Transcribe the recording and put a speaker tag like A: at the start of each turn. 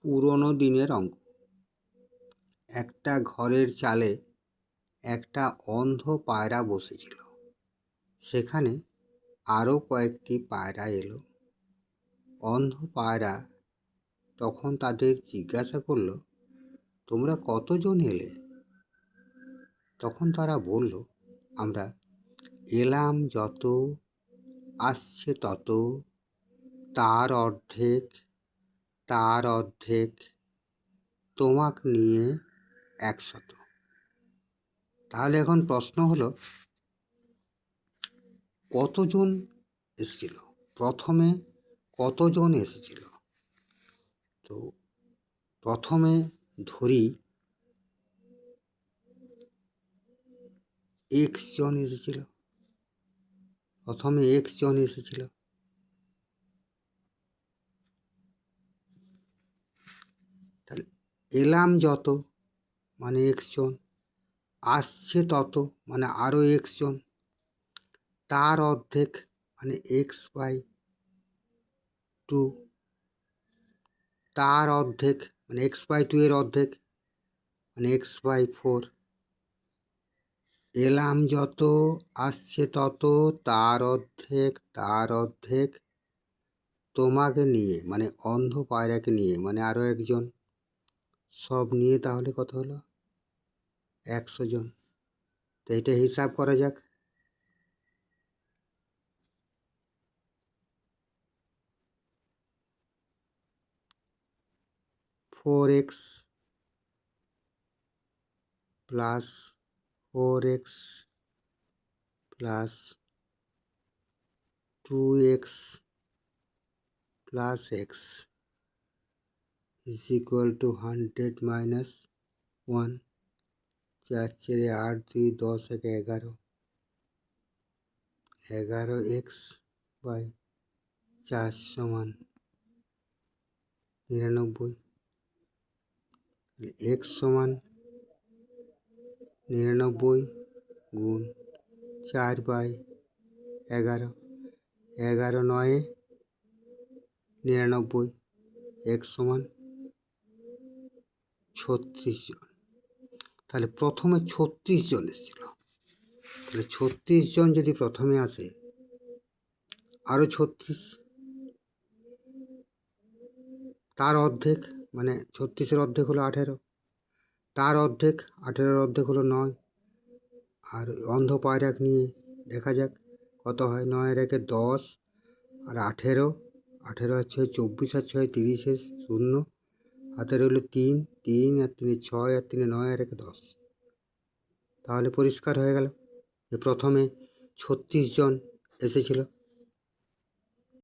A: পুরনো দিনের অঙ্ক। একটা ঘরের চালে একটা অন্ধ পায়রা বসেছিল। সেখানে আরও কয়েকটি পায়রা এলো। অন্ধ পায়রা তখন তাদের জিজ্ঞাসা করল, তোমরা কতজন এলে? তখন তারা বলল, আমরা এলাম যত, আসছে তত, তার অর্ধেক, তার অর্ধেক, তোমাকে নিয়ে 100। তাহলে এখন প্রশ্ন হলো, কতজন এসেছিল? প্রথমে কতজন এসেছিল? তো প্রথমে ধরি x জন এসেছিল। প্রথমে x জন এসেছিল। তাহলে এলাম যত মানে x জন, আসছে তত মানে আরও x জন, তার অর্ধেক মানে x/2, তার অর্ধেক মানে x/2 এর অর্ধেক মানে x/4, এলাম যত, আসছে তত, তার অর্ধেক, তার অর্ধেক, তোমাকে নিয়ে মানে অন্ধ পায়রাকে নিয়ে মানে আরও একজন, সব নিয়ে তাহলে কত হলো? 100 জন। তো এটা হিসাব করা যাক। Four x plus 4x plus 2x plus x is equal to 100 minus 1। 4 4 8 2 10 1 11, 11x by 4 সমান 99। x সমান 99 গুণ 4/11, 11 9 99, x সমান 36 জন। তাহলে প্রথমে 36 জন এসেছিল। তাহলে 36 জন যদি প্রথমে আসে, আরও 36, তার অর্ধেক মানে 36-এর অর্ধেক হলো 18, তার অর্ধেক 18-এর অর্ধেক হলো 9। আর অন্ধ পায়রাক নিয়ে দেখা যাক কত হয়। 9 একে 10 আর 18, 18 আর 6 24 আর 6 30 শূন্য, হাতে রইল 3, 3 আর 3 6 আর 3 9 আর 1 10। তাহলে পরিষ্কার হয়ে গেল যে প্রথমে 36 জন এসেছিল।